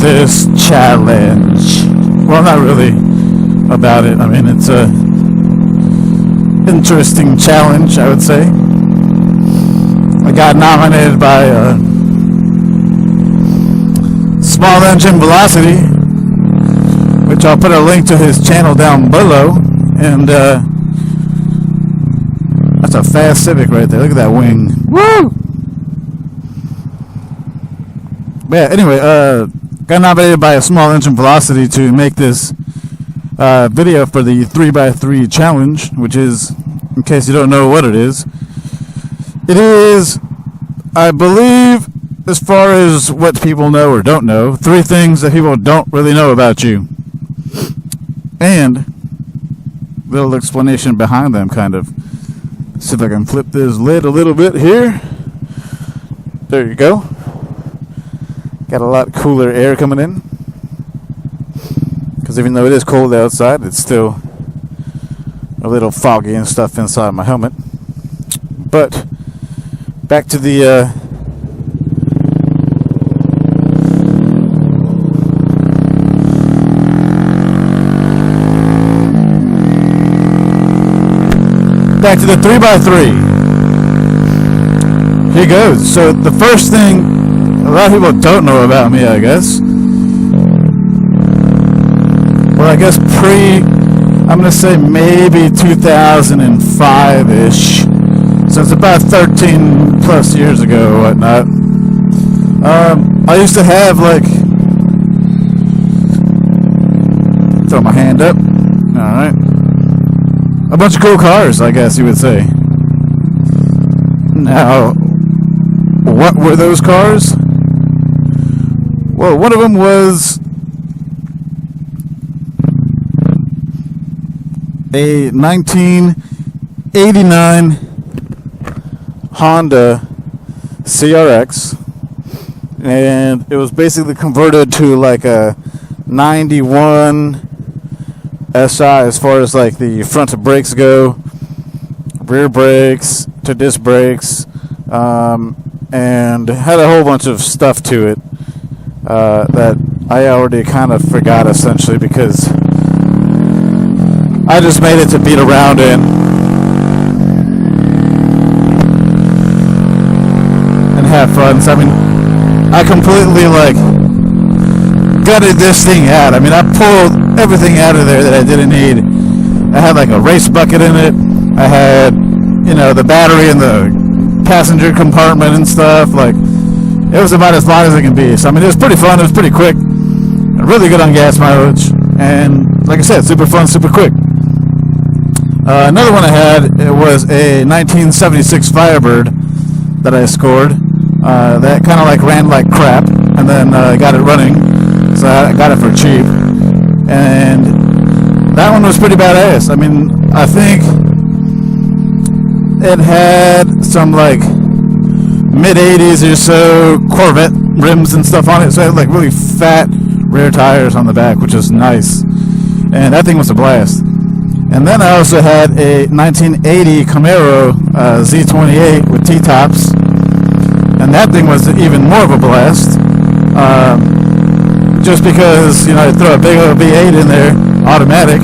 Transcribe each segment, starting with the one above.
this challenge. Well, not really about it. I mean, it's a interesting challenge, I would say. I got nominated by Small Engine Velocity, which I'll put a link to his channel down below. And that's a fast Civic right there. Look at that wing. Woo! But yeah, anyway, got nominated by a Small Engine Velocity to make this video for the 3x3 challenge, which is, in case you don't know what it is, I believe, as far as what people know or don't know, 3 things that people don't really know about you. And a little explanation behind them, kind of. See if I can flip this lid a little bit here. There you go. Got a lot cooler air coming in. Because even though it is cold outside, it's still a little foggy and stuff inside my helmet. But back to the back to the 3x3. Here goes. So the first thing a lot of people don't know about me, I guess. Well, I guess I'm going to say maybe 2005-ish. So it's about 13 plus years ago or whatnot. I used to have, like, throw my hand up. Alright. A bunch of cool cars, I guess you would say. Now, what were those cars? Well, one of them was a 1989 Honda CRX, and it was basically converted to like a 91 SI as far as like the front brakes go, rear brakes to disc brakes, and had a whole bunch of stuff to it that I already kind of forgot essentially because I just made it to beat around in and have fun. So I mean, I completely like gutted this thing out. I mean, I pulled everything out of there that I didn't need. I had like a race bucket in it. I had, you know, the battery in the passenger compartment and stuff. Like, it was about as light as it can be. So I mean, it was pretty fun. It was pretty quick. Really good on gas mileage. And like I said, super fun, super quick. Another one I had, it was a 1976 Firebird that I scored. That kind of like ran like crap, and then got it running. So I got it for cheap. And that one was pretty badass. I mean, I think it had some like mid-80s or so Corvette rims and stuff on it. So it had like really fat rear tires on the back, which is nice. And that thing was a blast. And then I also had a 1980 Camaro Z28 with T-tops. And that thing was even more of a blast. Just because, you know, you throw a big old V8 in there, automatic,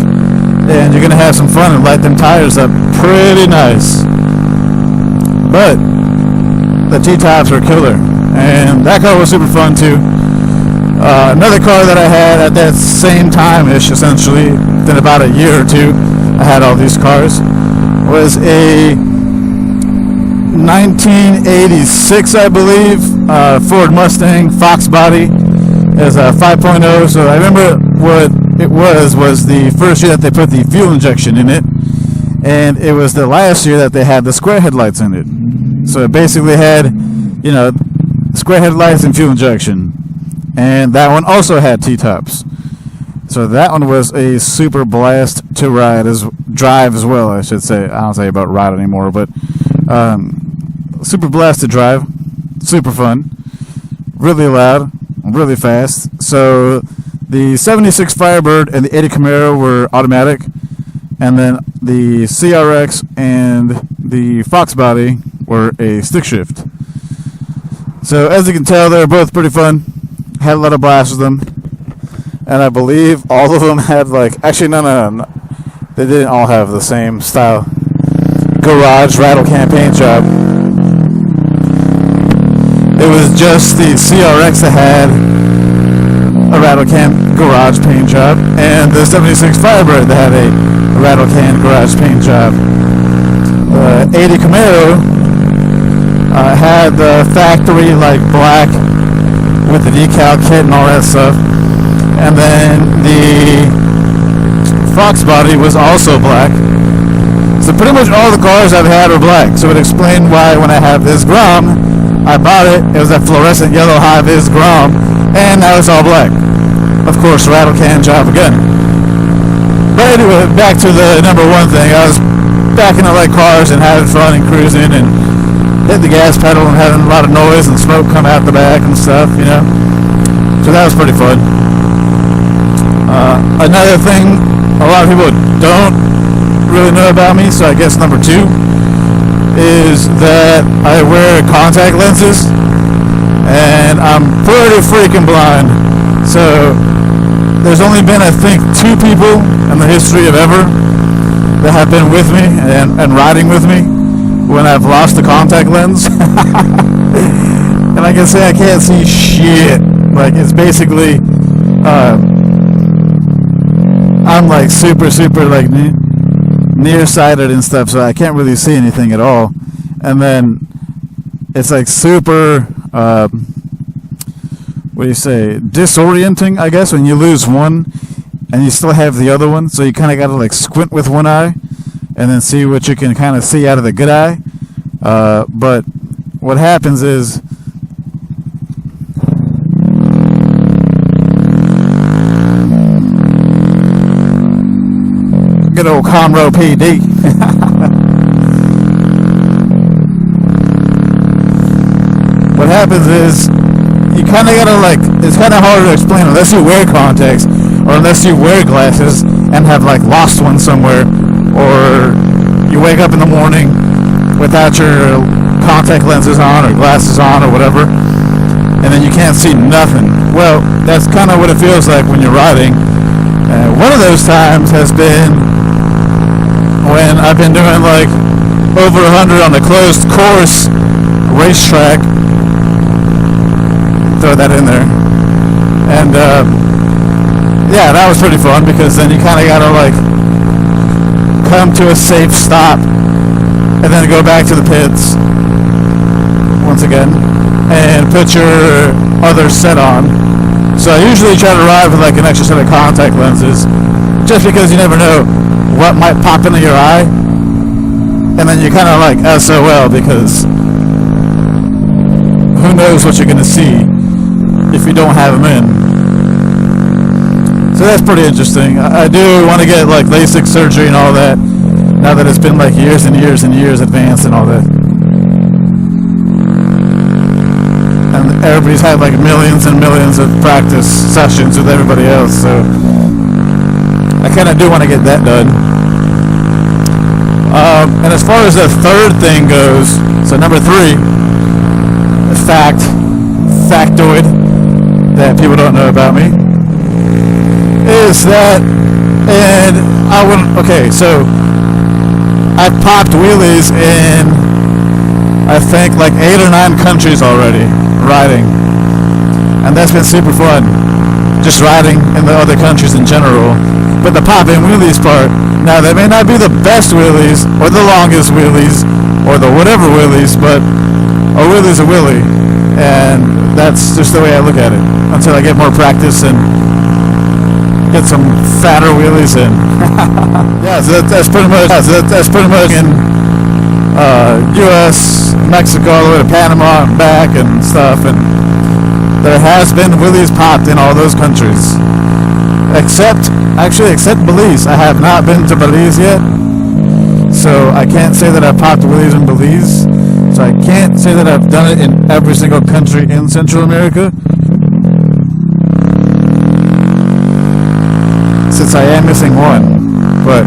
and you're going to have some fun and light them tires up pretty nice. But the T-tops were killer. And that car was super fun too. Another car that I had at that same time-ish, essentially, within about a year or two, I had all these cars, was a 1986, I believe, Ford Mustang Fox body. As a 5.0, so I remember what it was the first year that they put the fuel injection in it, and it was the last year that they had the square headlights in it. So it basically had, you know, square headlights and fuel injection. And that one also had T-tops. So that one was a super blast to drive as well, I should say. I don't say about ride anymore, but super blast to drive, super fun, really loud, really fast. So the 76 Firebird and the 80 Camaro were automatic, and then the CRX and the Fox body were a stick shift. So as you can tell, they're both pretty fun. had a lot of blasts with them, and I believe all of them had like, actually no, they didn't all have the same style garage rattle can paint job. It was just the CRX that had a rattle can garage paint job, and the 76 Firebird that had a rattle can garage paint job. 80 Camaro had the factory like black with the decal kit and all that stuff, and then the Fox body was also black. So pretty much all the cars I've had are black. So it explained why when I have this Grom, I bought it. It was that fluorescent yellow high-vis Grom, and now it's all black. Of course, rattle can job again. But anyway, back to the number one thing. I was backing up like cars and having fun and cruising and hitting the gas pedal and having a lot of noise and smoke come out the back and stuff, you know. So that was pretty fun. Another thing a lot of people don't really know about me, so I guess number two, is that I wear contact lenses and I'm pretty freaking blind. So there's only been, I think, 2 people in the history of ever that have been with me and riding with me when I've lost the contact lens. And I can say I can't see shit. Like, it's basically I'm like super like nearsighted and stuff, so I can't really see anything at all. And then it's like super what do you say, disorienting, I guess, when you lose one and you still have the other one. So you kind of got to like squint with one eye and then see what you can kind of see out of the good eye. But what happens is good old Conroe PD. What happens is you kind of gotta like, it's kind of hard to explain unless you wear contacts or unless you wear glasses and have like lost one somewhere, or you wake up in the morning without your contact lenses on or glasses on or whatever, and then you can't see nothing. Well, that's kind of what it feels like when you're riding. One of those times has been when I've been doing like over 100 on the closed course racetrack. Throw that in there. And yeah, that was pretty fun, because then you kind of gotta like come to a safe stop and then go back to the pits once again and put your other set on. So I usually try to ride with like an extra set of contact lenses, just because you never know what might pop into your eye, and then you kind of like SOL, because who knows what you're gonna see if you don't have them in. So that's pretty interesting. I do want to get like LASIK surgery and all that, now that it's been like years and years and years advanced and all that. And everybody's had like millions and millions of practice sessions with everybody else, so I kind of do want to get that done. And as far as the third thing goes, so number 3, a factoid that people don't know about me, is that, and I wouldn't, okay, so I've popped wheelies in, I think, like 8 or 9 countries already, riding, and that's been super fun, just riding in the other countries in general. But the pop-in wheelies part, now they may not be the best wheelies, or the longest wheelies, or the whatever wheelies, but a wheelie's a wheelie, and that's just the way I look at it, until I get more practice and get some fatter wheelies in. Yeah, so that's pretty much, in U.S., Mexico, all the way to Panama and back and stuff, and there has been wheelies popped in all those countries, except Belize. I have not been to Belize yet, so I can't say that I popped wheelies in Belize. So I can't say that I've done it in every single country in Central America, since I am missing one, but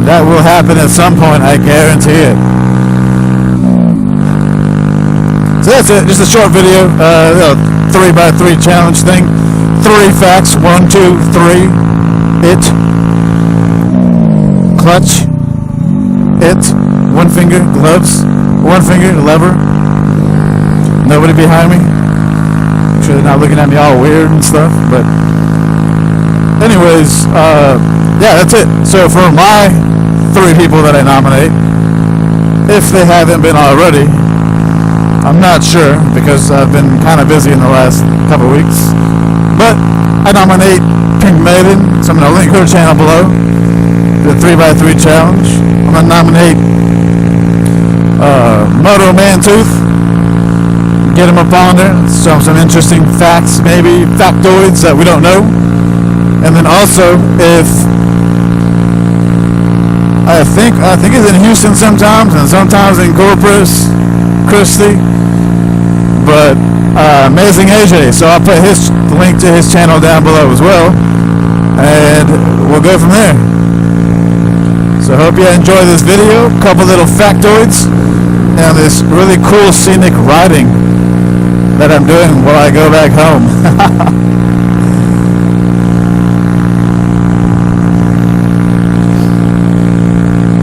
that will happen at some point, I guarantee it. So that's it. Just a short video. 3x3 challenge thing. 3 facts. 1, 2, 3. It. Clutch. It. 1 finger. Gloves. 1 finger. Lever. Nobody behind me. I'm sure they're not looking at me all weird and stuff. But anyways, yeah, that's it. So for my 3 people that I nominate, if they haven't been already, I'm not sure because I've been kind of busy in the last couple of weeks. But I nominate Pink Maiden, so I'm going to link her channel below. The 3x3 challenge. I'm going to nominate MotoMantooth. Get him up on there. Some interesting facts, maybe factoids that we don't know. And then also, if I think he's in Houston sometimes, and sometimes in Corpus Christi. But Amazing AJ, so I'll put his link to his channel down below as well, and we'll go from there. So I hope you enjoy this video. Couple little factoids and this really cool scenic riding that I'm doing while I go back home.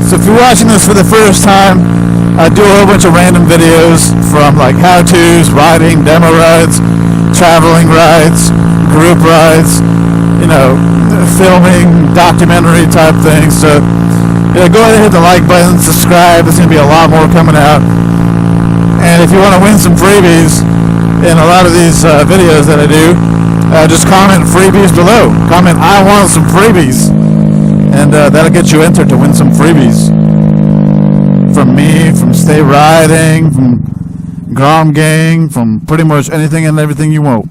So if you're watching this for the first time, I do a whole bunch of random videos from like how-tos, riding, demo rides, traveling rides, group rides, you know, filming, documentary type things. So yeah, go ahead and hit the like button, subscribe. There's going to be a lot more coming out. And if you want to win some freebies in a lot of these videos that I do, just comment freebies below. Comment, I want some freebies. And that'll get you entered to win some freebies. From me, from Stay Riding, from Grom Gang, from pretty much anything and everything you want.